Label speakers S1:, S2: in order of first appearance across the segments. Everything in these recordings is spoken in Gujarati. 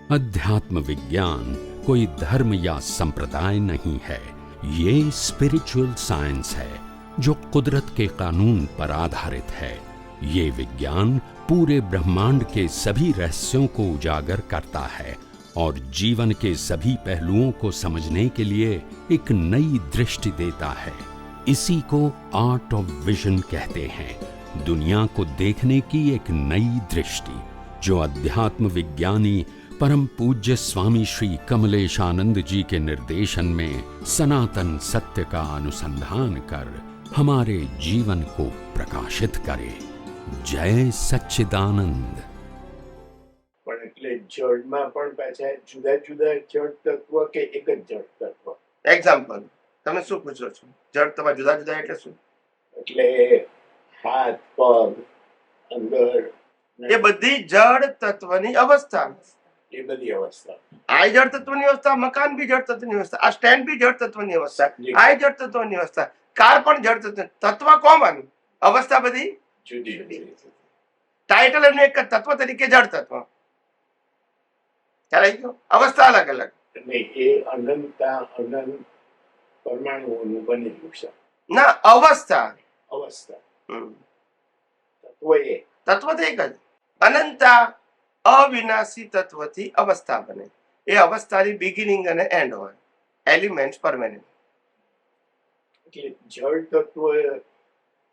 S1: अध्यात्म विज्ञान कोई धर्म या संप्रदाय नहीं है, ये स्पिरिचुअल साइंस है जो कुदरत के कानून पर आधारित है। ये विज्ञान पूरे ब्रह्मांड के सभी रहस्यों को उजागर करता है और जीवन के सभी पहलुओं को समझने के लिए एक नई दृष्टि देता है। इसी को आर्ट ऑफ विजन कहते हैं, दुनिया को देखने की एक नई दृष्टि, जो अध्यात्म विज्ञानी परम पूज्य स्वामी श्री कमलेशानंद जी के निर्देशन में सनातन सत्य का अनुसंधान कर हमारे जीवन को प्रकाशित करे। जय सच्चिदानंद।
S2: પણ એટલે જળમાં પણ પાછા જુદા જુદા જળ તત્વ કે એક જ જળ તત્વ?
S3: એક્ઝામ્પલ તમે શું પૂછો છો? જળ તત્વ જુદા જુદા એટલે શું?
S2: એટલે હાથ પગ અંદર
S3: એ બધી જળ તત્વની અવસ્થા,
S2: એ બધી અવસ્થા.
S3: આ જળ તત્વની અવસ્થા, મકાન બી જળ તત્વની અવસ્થા, આ સ્ટેન્ડ બી જળ તત્વની અવસ્થા, આ જળ તત્વની અવસ્થા, કાર પણ જળ તત્વ. તત્વ કોમન, અવસ્થા બધી
S2: જુદી જુદી.
S3: ટાઇટલ એનું એક તત્વ તરીકે જળ તત્વ. ખ્યાલ આવી ગયો? અવસ્થા અલગ અલગ.
S2: એટલે એ અનંતા અનંત પરમાણુઓનું બનેલું છે.
S3: ના, અવસ્થા
S2: અવસ્થા તત્વ એક.
S3: તત્વ તો એક જ. અનંતા અવિનાશી તત્વથી અવસ્થા બને. એ અવસ્થાની બિગિનિંગ અને એન્ડ હોય. Elements permanent.
S2: એટલે જળ તત્વ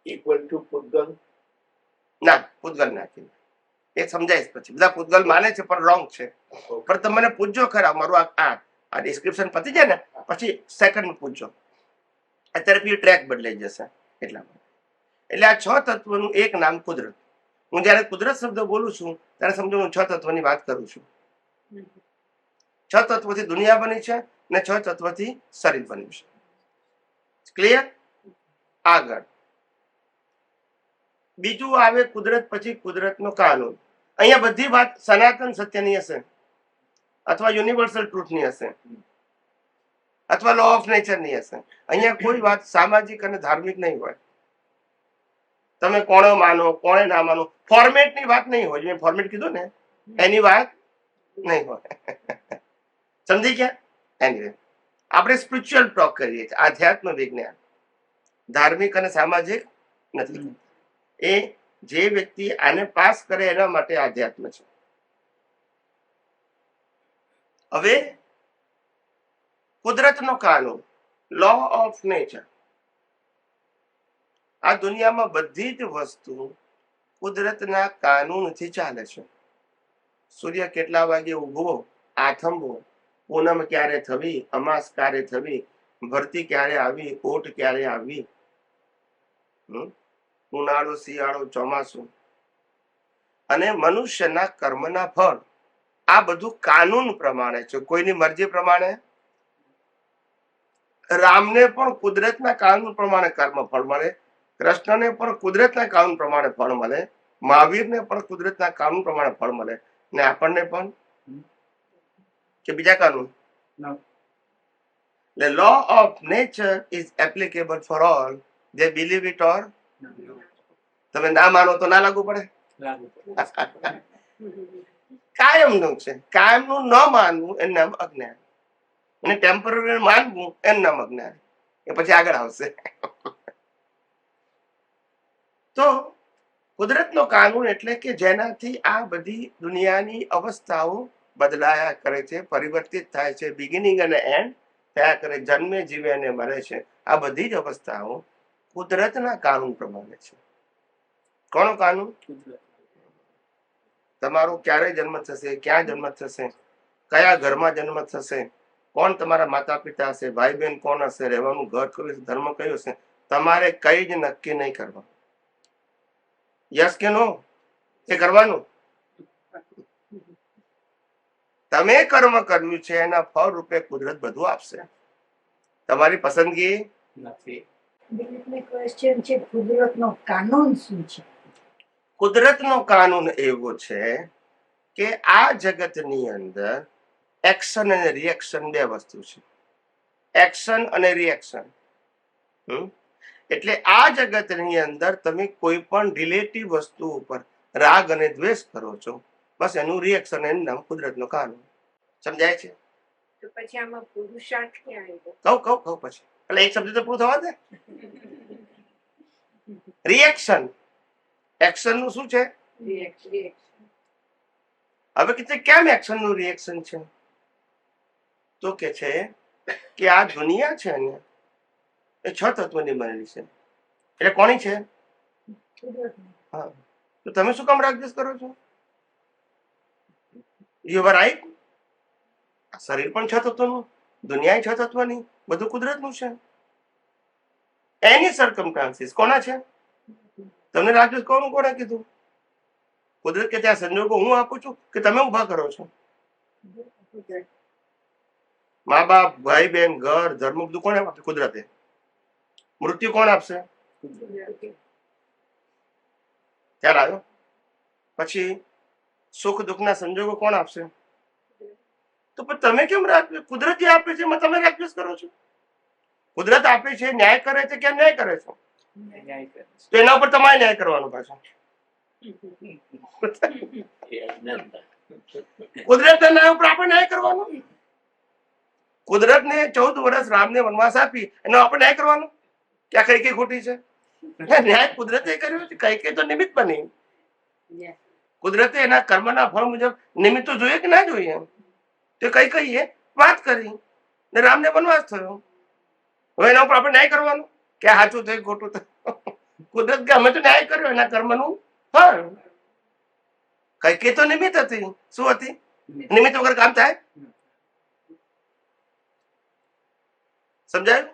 S2: ઇક્વલ ટુ પૂતગલ?
S3: ના, પૂતગલ નાખી એ સમજાય પછી. બધા પૂતગલ માને છે પણ રોંગ છે. પણ તમે મને પૂછજો ખરા, મારું આ ડિસ્ક્રિપ્શન પતી જાય ને પછી સેકન્ડ પૂછજો. અત્યારે પછી ટ્રેક બદલાઈ જશે એટલા માટે. એટલે આ 6 તત્વનું એક નામ કુદરત. હું જયારે કુદરત શબ્દ બોલું છું ત્યારે સમજો હું 6 તત્વની વાત કરું છું. 6 તત્વથી દુનિયા બની છે ને 6 તત્વથી શરીર બન્યું છે. ક્લિયર? આગળ બીજું આવે કુદરત, પછી કુદરતનો કાનૂન. અહીંયા બધી વાત સનાતન સત્યની હશે, અથવા યુનિવર્સલ ટ્રુથની હશે, અથવા લો ઓફ નેચરની હશે. અહીંયા કોઈ વાત સામાજિક અને ધાર્મિક નહીં હોય. તમે કોણે માનો કોણે ના માનો, ફોર્મેટની વાત નહીં હોય. મેં ફોર્મેટ કીધું ને, એની વાત નહીં હોય. સમજી ગયા? એનીવે આપણે સ્પિરિચ્યુઅલ ટોક કરીએ છીએ, આધ્યાત્મ વિજ્ઞાન. ધાર્મિક અને સામાજિક નથી. એ જે વ્યક્તિ આને પાસ કરે એના માટે આધ્યાત્મ છે. હવે કુદરતનો કાનૂન, લો ઓફ નેચર. આ દુનિયામાં બધી જ વસ્તુ કુદરતના કાનૂનથી ચાલે છે. સૂર્ય કેટલા વાગે ઉગવો, આથમવો, પૂનમ ક્યારે થવી, અમાસ ક્યારે થવી, ભરતી ક્યારે આવી, ઓટ ક્યારે આવી, ઉનાળો શિયાળો ચોમાસું, અને મનુષ્યના કર્મના ફળ, આ બધું કાનૂન પ્રમાણે છે, કોઈની મરજી પ્રમાણે. રામને પણ કુદરતના કાનૂન પ્રમાણે કર્મ ફળ મળે, કૃષ્ણને પણ કુદરતના કાનૂન પ્રમાણે ફળ મળે, મહાવીરને પણ કુદરતના કાનૂન પ્રમાણે ફળ મળે, ને આપણને પણ કે બીજા કાનૂન. The law of nature is applicable for all. They believe it or તમે ના માનો તો ના લાગુ પડે. કાયમનું છે. કાયમનું ન માનવું એનું નામ અજ્ઞાન, અને ટેમ્પરરી માનવું એનું નામ અજ્ઞાન. એ પછી આગળ આવશે. તો કુદરતનો કાનૂન એટલે કે જેનાથી આ બધી દુનિયાની અવસ્થાઓ બદલાયા કરે છે, પરિવર્તિત થાય છે, બિગિનિંગ અને એન્ડ થયા કરે, જન્મે જીવે અને મરે છે. આ બધી જ અવસ્થાઓ કુદરતના કાનૂન પ્રમાણે છે. કોનો કાનૂન? તમારો ક્યારે જન્મ થશે, ક્યાં જન્મ થશે, કયા ઘરમાં જન્મ થશે, કોણ તમારા માતા પિતા હશે, ભાઈ બહેન કોણ હશે, રહેવાનું ઘર કયું હશે, ધર્મ કયો હશે, તમારે કઈ જ નક્કી નહીં કરવાનું. યસ કે નો? એ કરવાનું. તમે કર્મ કર્યું છે એના ફળ રૂપે કુદરત બધું આપશે. તમારી પસંદગી નથી.
S4: ક્વેશ્ચન છે, કુદરતનો કાનૂન શું છે?
S3: કુદરતનો કાનૂન એવો છે કે આ જગતની અંદર એક્શન અને રિએક્શન બે વસ્તુ છે. એક્શન અને રિએક્શન. એટલે આ જગતની અંદર તમે કોઈ પણ રિલેટિવ વસ્તુ ઉપર રાગ અને દ્વેષ કરો છો, બસ એનું રિએક્શન, એનું નામ કુદરતનો કાનૂન. સમજાય છે?
S5: તો પછી આમાં પુરુષાર્થ ક્યાં આવ્યો?
S3: કહું પછી એટલે એક શબ્દ તો પૂરું થવા દે. રિએક્શન, એક્શન નું શું છે? હવે કે કેમ એક્શન નું રિએક્શન છે? તો કે છે કે આ દુનિયા છે ને એ 6 તત્વોની બનેલી છે. એટલે કોની છે? હા. તો તમે શું કામ રાગદ્વેષ કરો છો? You are right. શરીર પણ 6 તત્વનું, દુનિયા 6 તત્વની, બધું કુદરતનું છે. એની સર્કમસ્ટાન્સીસ કોના છે? તમને રાગદ્વેષ કોણે કીધું? કુદરત કે ત્યાં સંજોગો હું આપું છું કે તમે ઉભા કરો છો? મા બાપ, ભાઈ બહેન, ઘર, ધર્મ બધું કોને આપે? કુદરતે. મૃત્યુ કોણ આપશે? ખ્યાલ આવ્યો? પછી સુખ દુઃખના સંજોગો કોણ આપશે? તો પણ તમે કેમ કુદરત જે આપે છે એમાં તમે રાગદ્વેષ કરો છો? કુદરત આપે છે, ન્યાય કરે છે કે ન્યાય કરે છે? તો એના ઉપર તમારે ન્યાય કરવાનો પાછો. કુદરતના ન્યાય ઉપર આપણે ન્યાય કરવાનો. કુદરતને 14 વર્ષ રામને વનવાસ આપી એનો આપણે ન્યાય કરવાનો કે આ કઈ ખોટી છે? ન્યાય કુદરતે કર્યો છે. કઈ તો નિમિત્ત બની. કુદરતે એના કર્મના ફળ મુજબ નિમિત્ત તો જોઈએ કે ના જોઈએ? તો કઈ વાત કરી ને રામને વનવાસ થયો. હવે એના ઉપર આપણે ન્યાય કરવાનો કે સાચું થયું ખોટું થયું? કુદરત કે અમે તો ન્યાય કર્યો એના કર્મનું ફળ. કઈ તો નિમિત્ત હતી. શું હતી? નિમિત્ત વગર કામ થાય? સમજાયું?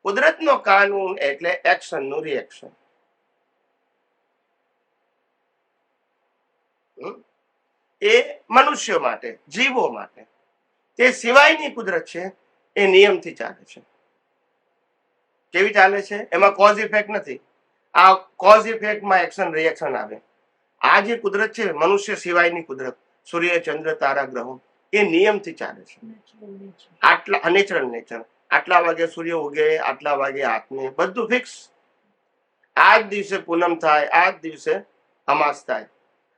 S3: કુદરતનો કાનૂન એટલે એક્શન નું રિએક્શન. એ મનુષ્યો માટે, જીવો માટે તે સિવાયની કુદરત છે એ નિયમથી ચાલે છે. કેવી ચાલે છે? એમાં કોઝ ઇફેક્ટ નથી. આ કોઝ ઇફેક્ટમાં એક્શન રિએક્શન આવે. આ જે કુદરત છે મનુષ્ય સિવાયની કુદરત, સૂર્ય, ચંદ્ર, તારા, ગ્રહો, એ નિયમથી ચાલે છે. આટલા નેચરલ નેચર. આટલા વાગે સૂર્ય ઉગે, આટલા વાગે આત્મે, બધું ફિક્સ. આ જ દિવસે પૂનમ થાય, આ જ દિવસે અમાસ થાય,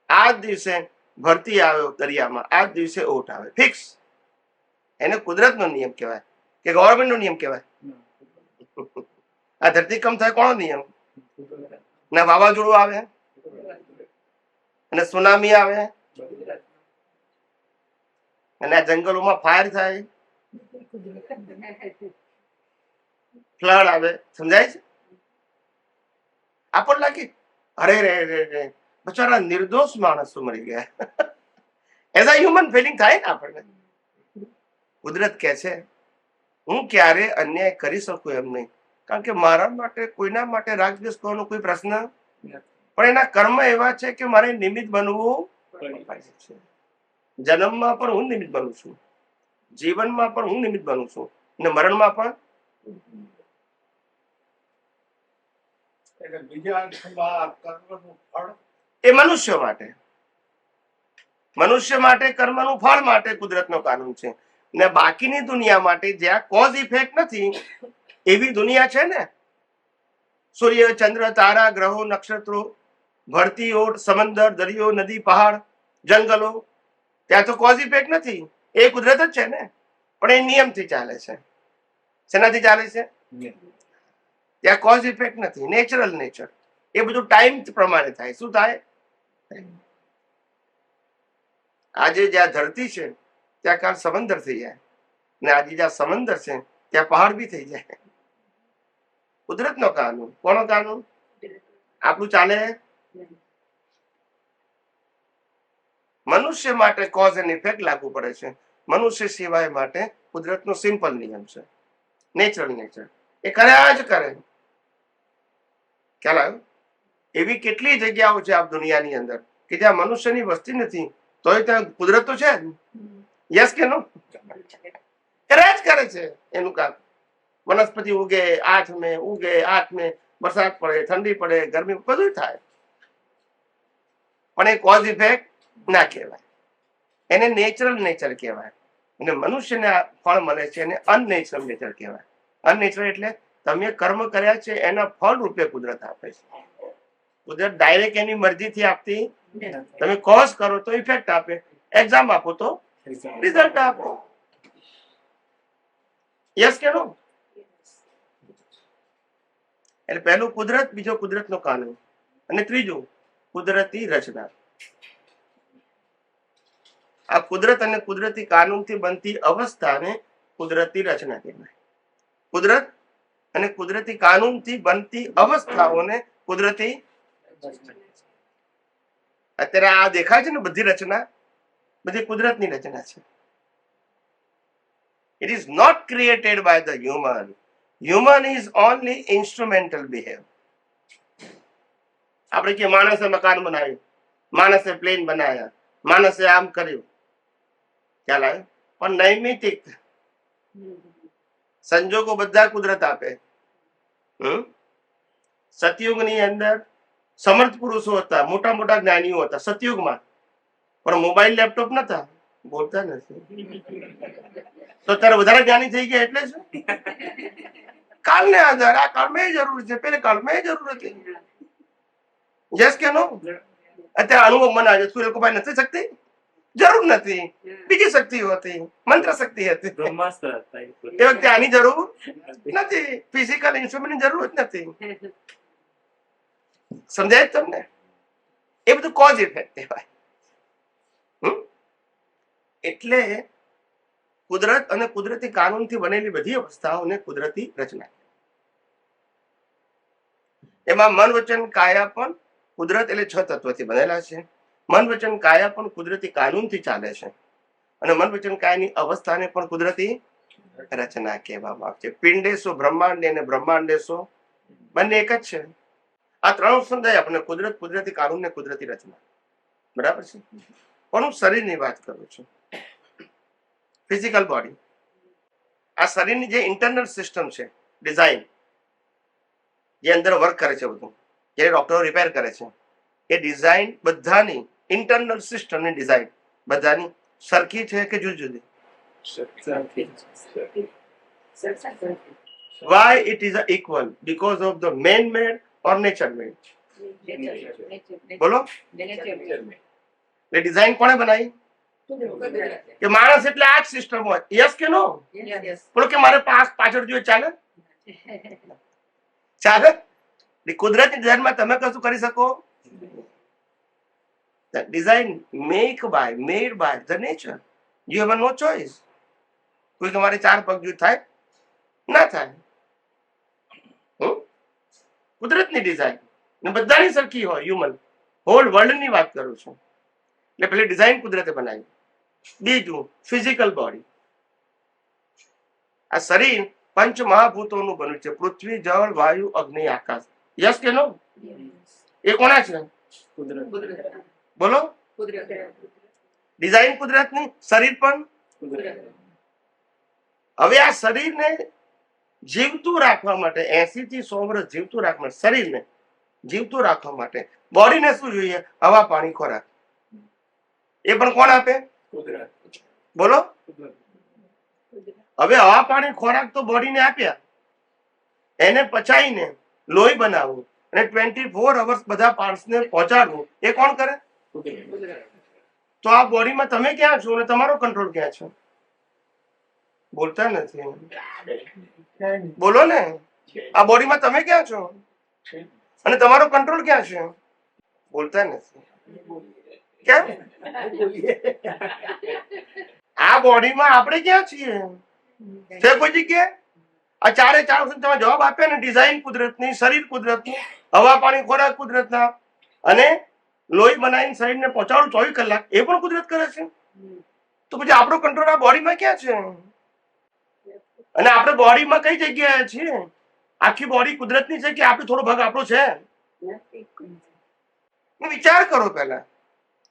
S3: આ જ દિવસે ભરતી આવે દરિયામાં, આ જ દિવસે ઓટ આવે, ફિક્સ. એને કુદરતનો નિયમ કહેવાય કે ગવર્મેન્ટનો નિયમ કહેવાય? આ ધરતીકંપ થાય કોનો નિયમ? ના વાવાઝોડું આવે અને સુનામી આવે અને આ જંગલોમાં ફાયર થાય, ફ્લડ આવે. સમજાય છે? આપણને લાગે અરે રે બચારા નિર્દોષ માણસો મરી ગયા. એઝ અ હ્યુમન ફિલિંગ થાય ને આપણને. કુદરત કહે છે હું ક્યારે અન્યાય કરી શકું એમ નહીં, કારણ કે મારા માટે કોઈના માટે રાગદ્વેષ કરવાનો કોઈ પ્રશ્ન, પણ એના કર્મ એવા છે કે મારે નિમિત્ત બનવું પડે છે. જન્મમાં પણ હું નિમિત્ત બનું છું, જીવનમાં પણ હું નિમિત્ત બનું છું, અને મરણમાં પણ. એ મનુષ્ય માટે કર્મનું ફળ માટે કુદરતનો કાનૂન છે. ને બાકીની દુનિયા માટે જ્યાં કોઝ ઇફેક્ટ નથી એવી દુનિયા છે ને, સૂર્ય, ચંદ્ર, તારા, ગ્રહો, નક્ષત્રો, ભરતી, ઓટ, સમંદર, દરિયો, નદી, પહાડ, જંગલો, ત્યાં તો કોઝ ઇફેક્ટ નથી. એ કુદરત જ છે ને, પણ એ નિયમથી ચાલે છે. શેનાથી ચાલે છે? ત્યાં કોઝ ઇફેક્ટ નથી, નેચરલ નેચર. એ બધું ટાઈમ પ્રમાણે થાય. શું થાય? આજે જ્યાં ધરતી છે ત્યાં કાલ સમંદર થઈ જાય, ને આજે જ્યાં સમંદર છે ત્યાં પહાડ બી થઈ જાય. કુદરતનો કાનૂન. કોનો કાનૂન? આપણું ચાલે. મનુષ્ય માટે કોઝ એન્ડ ઇફેક્ટ લાગુ પડે છે. મનુષ્ય સિવાય માટે કુદરતનો સિમ્પલ નિયમ છે, નેચરલ નેચર. એ કર્યા જ કરે. ખ્યાલ આવ્યો? એવી કેટલી જગ્યાઓ છે આ દુનિયાની અંદર કે જ્યાં મનુષ્યની વસ્તી નથી, તોય ત્યાં કુદરત તો છે જ. યસ કે નો? કર્યા જ કરે છે એનું કામ. વનસ્પતિ ઉગે 8 મે, ઉગે 8 મે, વરસાદ પડે, ઠંડી પડે, ગરમી, બધું થાય. પણ એ કોઝ ઇફેક્ટ ના કહેવાય, એને નેચરલ નેચર કહેવાય. અને મનુષ્યને ફળ મળે છે એને અનનેચરલ નેચર કહેવાય. અનનેચરલ એટલે તમે કર્મ કર્યા છે એના ફળ રૂપે કુદરત આપે છે. કુદરત ડાયરેક્ટ એની મરજીથી આપતી. તમે કોઝ કરો તો ઇફેક્ટ આપે, એક્ઝામ આપો તો રિઝલ્ટ આપો. યસ કે નો? એટલે પહેલું કુદરત, બીજો કુદરતનો કાનૂન, અને ત્રીજું કુદરતી રચના. આ કુદરત અને કુદરતી કાનૂનથી બનતી અવસ્થાને કુદરતી રચના કહેવાય. કુદરત અને કુદરતી કાનૂનથી બનતી અવસ્થાઓને કુદરતી. અત્યારે આ દેખાય છે ને બધી રચના, બધી કુદરતની રચના છે. It is not created by the human. Human is only instrumental behavior. આપણે કે માણસે મકાન બનાવ્યું, માણસે પ્લેન બનાવ્યા, માણસે આમ કર્યું, ખ્યાલ આવ્યો? પણ નૈમિતિક સંજોગો બધા કુદરત આપે. સતયુગની અંદર સમર્થ પુરુષો હતા, મોટા મોટા જ્ઞાનીઓ હતા સતયુગમાં, પણ મોબાઈલ લેપટોપ નતા, બોલતા નથી. તો ત્યારે વધારે જ્ઞાની થઈ ગયા એટલે શું? કાલને આધાર, આ કાળમાં જરૂર છે, પેલે કાળમાં જરૂર હતી. યસ કે નો? અત્યારે અનુભવ મનાવે છે, સૂર્ય કુમાર નથી શક્તિ, જરૂર નથી. બીજી શક્તિઓ હતી, મંત્ર શક્તિ હતી. એ વખતે આની જરૂર નથી, ફિઝિકલ ઇન્સ્ટ્રુમેન્ટની જરૂર જ નથી. સમજાય તમને? એ બધું કોઝ ઇફેક્ટ કહેવાય. એટલે કુદરત અને કુદરતી કાનૂનથી બનેલી બધી અવસ્થાઓને કુદરતી રચના. એમાં મન વચન કાયા પણ કુદરત એટલે 6 તત્વથી બનેલા છે. મન વચન કાયા પણ કુદરતી કાનૂનથી ચાલે છે, અને મન વચન કાયાની અવસ્થાને પણ કુદરતી રચના કહેવામાં આવે છે. પિંડેશો બ્રહ્માંડ અને બ્રહ્માંડેશો બંને એક જ છે. આ 3 સમજાય આપણને, કુદરત, કુદરતી કાનૂન ને કુદરતી રચના. બરાબર છે? પણ હું શરીરની વાત કરું છું, ફિઝિકલ બોડી. આ શરીરની જે ઇન્ટરનલ સિસ્ટમ છે, ડિઝાઇન, જે અંદર વર્ક કરે છે બધું, જે ડોક્ટરો રિપેર કરે છે, એ ડિઝાઇન બધાની ઇન્ટરનલ સિસ્ટમની ડિઝાઇન બધાની સરખી છે કે જુદી જુદી? Why it is equal? Because of the man made or nature made? બોલો. એ ડિઝાઇન કોણે બનાવી? કે માણસ એટલે આ જ સિસ્ટમ હોય. યસ કે નો? બોલો કે મારે પાછળ જોઈએ, ચાલે? ચાલે? કુદરતી ડિઝાઇનમાં તમે કશું કરી શકો? Design made by the nature. You have no choice. કોઈ તમારે 4 પગ જો થાય ના થાય. કુદરતની ડિઝાઇન ને બધાની સરખી હોય. હ્યુમન હોલ વર્લ્ડની વાત કરું છું. એટલે પેલી ડિઝાઇન કુદરતે બનાવી. બીજું ફિઝિકલ બોડી. આ શરીર 5 મહાભૂતોનું બન્યું છે, પૃથ્વી, જળ, વાયુ, અગ્નિ, આકાશ. યસ કે નો? એ કોના છે? બોલો. ડિઝાઇન કુદરતની, શરીર પણ. હવે આ શરીરને જીવતું રાખવા માટે, 80 થી 100 વર્ષ જીવતું રાખવા માટે, શરીરને જીવતું રાખવા માટે બોડીને શું જોઈએ? હવા, પાણી, ખોરાક. એ પણ કોણ આપે? બોલો. હવે હવા, પાણી, ખોરાક તો બોડીને આપ્યા, એને પચાવીને લોહી બનાવવું અને 24 અવર્સ બધા પાર્ટ્સને પહોંચાડવું, એ કોણ કરે? તો આ બોડીમાં તમે ક્યાં છો અને તમારો કંટ્રોલ ક્યાં છે? બોલતા નથી. બોલો ને. આ બોડીમાં તમે ક્યાં છો અને તમારો કંટ્રોલ ક્યાં છે? બોલતા નથી. કેમ? આ બોડીમાં આપણે ક્યાં છીએ? છે કોઈ જગ્યાએ? આ 4 તમે જવાબ આપ્યા ને, ડિઝાઇન કુદરતની, શરીર કુદરતનું, હવા, પાણી, ખોરાક કુદરતના, અને લોહી બનાવીને શરીરને પહોંચાડું 24 કલાક, એ પણ કુદરત કરે છે. તો પછી આપણો કંટ્રોલ આ બોડીમાં ક્યાં છે? અને આપણે બોડીમાં કઈ જગ્યાએ છીએ? આખી બોડી કુદરતની છે કે આપણો થોડો ભાગ આપણો છે? વિચાર કરો. પહેલા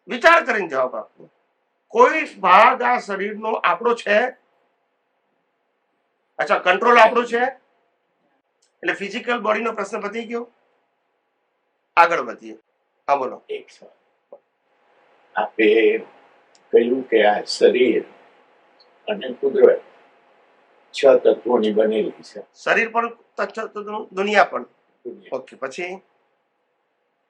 S3: વિચાર કરીને જવાબ આપો. કોઈ ભાગ આ શરીરનો આપણો છે? અચ્છા, કંટ્રોલ આપણો છે. એટલે ફિઝિકલ બોડીનો પ્રશ્ન પતી ગયો. આગળ વધીએ. હા બોલો.
S2: એક સવાલ. આપે કહ્યું કે આ શરીર અને કુદરત 6 તત્વોની બનેલી છે.
S3: શરીર પણ, દુનિયા પણ. ઓકે. પછી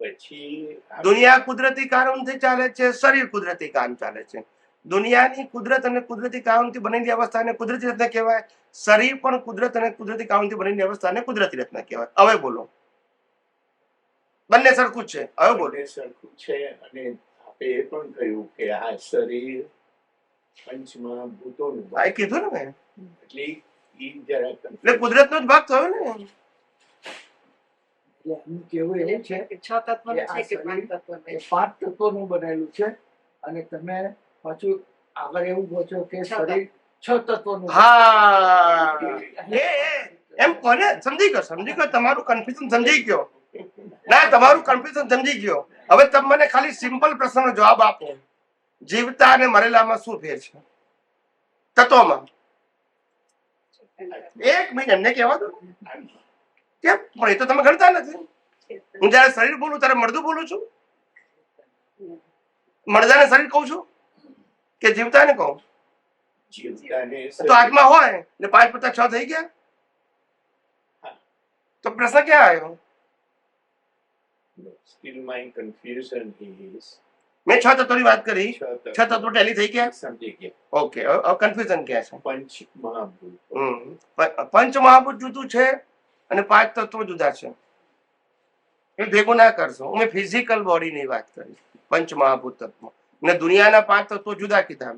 S2: પછી
S3: દુનિયા કુદરતી કાનૂનથી ચાલે છે, શરીર કુદરતી કાનૂન ચાલે છે. દુનિયાની કુદરત અને કુદરતી કારણથી બનેલી અવસ્થાને કુદરતી રચના કહેવાય. શરીર પણ કુદરત અને કુદરતી કારણથી બનેલી અવસ્થાને કુદરતી રચના કહેવાય. હવે બોલો, બંને સરખું જ છે. હવે બોલો.
S2: બંને સરખું છે. અને આપે એ પણ કહ્યું કે આ શરીર પંચમહાભૂતોનું
S3: આ કીધું ને મેં.
S2: એટલે ઈ જરા
S3: એટલે કુદરતનો જ ભાગ થયો ને.
S6: એટલે એમ કેવું એવું છે
S5: કે 6 તત્વનું
S6: કે આ
S5: છે કે 5
S6: શરીર
S5: તત્વનું?
S6: એ 5 તત્વોનું બનેલું છે અને તમે પાછું આગળ એવું કહો છો કે શરીર 6 તત્વોનું.
S3: હા, એમ કોને સમજી ગયો તમારું કન્ફ્યુઝન સમજી ગયો. ના, તમારું કન્ફ્યુઝન સમજી ગયો. હવે તમે મને ખાલી સિમ્પલ પ્રશ્નનો જવાબ આપો. જીવતા અને મરેલામાં શું ફેર છે તત્વમાં? 1 મિનિટ એમને કહેવા દો. કેમ? પણ એ તો તમે ગણતા નથી. હું જયારે શરીર બોલું ત્યારે મળદું બોલું છું, મળદાને શરીર કહું છું કે જીવતાને કહું?
S2: જીવતાને
S3: તો આત્મા હોય એટલે 5 + 6 થઈ ગયા. તો પ્રશ્ન ક્યાં આવ્યો?
S2: Still my confusion is
S3: મેં 6 તત્વોની વાત કરી. 6 તત્વો ટેલી થઈ ગયા.
S2: સમજી ગયા.
S3: ઓકે, હવે કન્ફ્યુઝન ક્યાં છે?
S2: પંચમહાભૂત
S3: પંચમહાભૂત જુદું છે અને 5 તત્વો જુદા છે. એ ભેગું ના કરશો. હું ફિઝિકલ બોડીની વાત કરી. પંચમહાભૂત તત્વો ને દુનિયાના 5 તત્વો જુદા કીધા.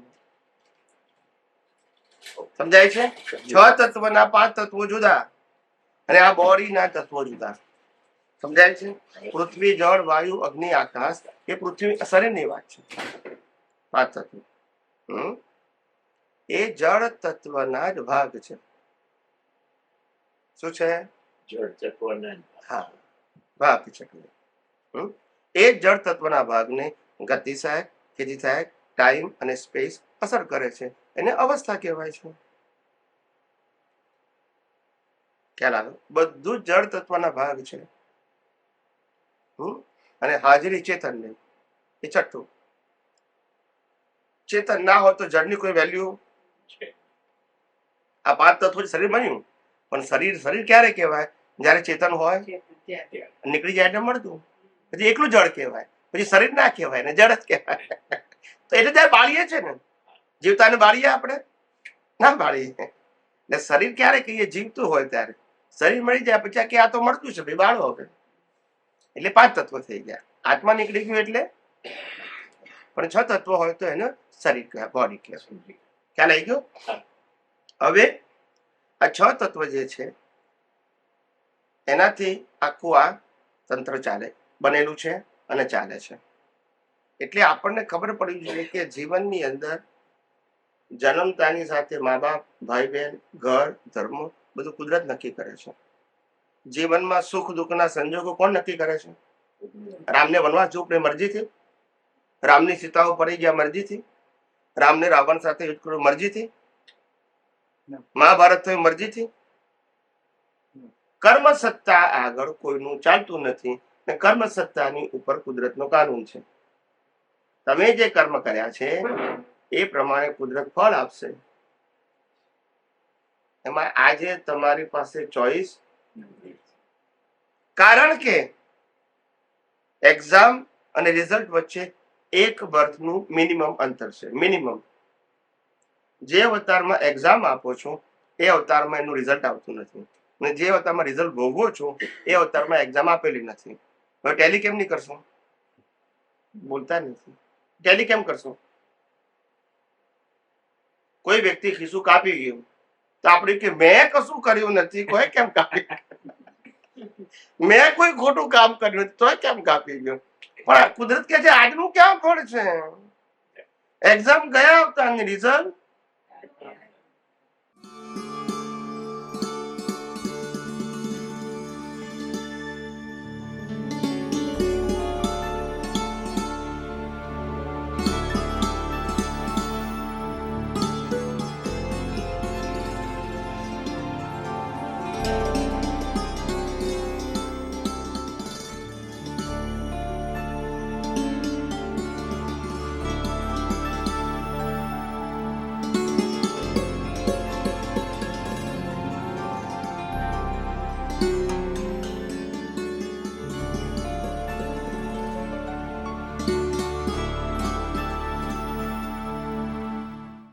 S3: સમજાય છે? 6 તત્વના 5 તત્વો જુદા અને આ બોડીના તત્વો જુદા. સમજાય છે? પૃથ્વી, જળ, વાયુ, અગ્નિ, આકાશ એ પૃથ્વી શરીરની વાત છે. 5 તત્વો એ જળ તત્વના જ ભાગ છે. શું છે?
S2: જળ તત્વના
S3: હા, ભાગ છે. એ જળ તત્વના ભાગને ગતિ સહાયક, ખેતી સહાયક, ટાઈમ અને સ્પેસ અસર કરે છે. એને અવસ્થા કહેવાય છે. ખ્યાલ આવ્યો? બધું જળ તત્વના ભાગ છે. અને હાજરી ચેતનની. એ છઠ્ઠું. ચેતન ના હોય તો જળની કોઈ વેલ્યુ
S2: છે.
S3: આ 5 તત્વો શરીર બન્યું, પણ શરીર ક્યારે કહેવાય? જયારે ચેતન હોય, નીકળી જાય એટલે મળતું. પછી એકલું જળ કહેવાય. પછી શરીર ના કહેવાય ને જળ જ કહેવાય. તો એટલે ત્યારે બાળીએ છે ને, જીવતાને બાળીએ આપણે? ના બાળીએ. એટલે શરીર ક્યારે કહીએ? જીવતું હોય ત્યારે. શરીર મળી જાય પછી કે આ તો મળતું છે ભાઈ, બાળો હવે. એટલે 5 તત્વો થઈ ગયા. આત્મા નીકળી ગયું એટલે. પણ 6 તત્વો હોય તો એને શરીર કહેવાય, બોડી કહેવાય. ખ્યાલ આવી ગયો? હવે આ 6 તત્વ જે છે એનાથી આખું આ તંત્ર ચાલે, બનેલું છે અને ચાલે છે. એટલે આપણને ખબર પડવી જોઈએ કે જીવનની અંદર જન્મતાની સાથે મા બાપ, ભાઈ બહેન, ઘર, ધર્મ બધું કુદરત નક્કી કરે છે. જીવનમાં સુખ દુઃખના સંજોગો કોણ નક્કી કરે છે? રામને વનવાસ જવું પડે મરજીથી? રામની સીતાઓ પડી ગયા મરજીથી? રામને રાવણ સાથે યુદ્ધ કર્યું મરજીથી? મહાભારત થયું મરજીથી? કર્મ સત્તા આગળ કોઈનું ચાલતું નથી. કર્મ સત્તાની ઉપર કુદરતનો કાનૂન છે. તમે જે કર્મ કર્યા છે એ પ્રમાણે કુદરત ફળ આપશે. એમાં આજે તમારી પાસે ચોઈસ, કારણ કે એક્ઝામ અને રિઝલ્ટ વચ્ચે 1 બર્થનું મિનિમમ અંતર છે. મિનિમમ. જે અવતારમાં એક્ઝામ આપો છો એ અવતારમાં એનું રિઝલ્ટ આવતું નથી, અને જે અવતારમાં રિઝલ્ટ ભોગવો છો એ અવતારમાં એક્ઝામ આપેલી નથી. હવે ટેલી કેમ નહીં કરશો? બોલતા નથી. ટેલી કેમ કરશો? કોઈ વ્યક્તિ ખિસ્સું કાપી ગયું તો આપણે કે મેં કશું કર્યું નથી, કોઈ કેમ કાપી? મેં કોઈ ખોટું કામ કર્યું નથી, તોય કેમ કાપી ગયું? પણ કુદરત કે છે આજનું ક્યાં ફળ છે? એક્ઝામ ગયા અવતારની રિઝલ્ટ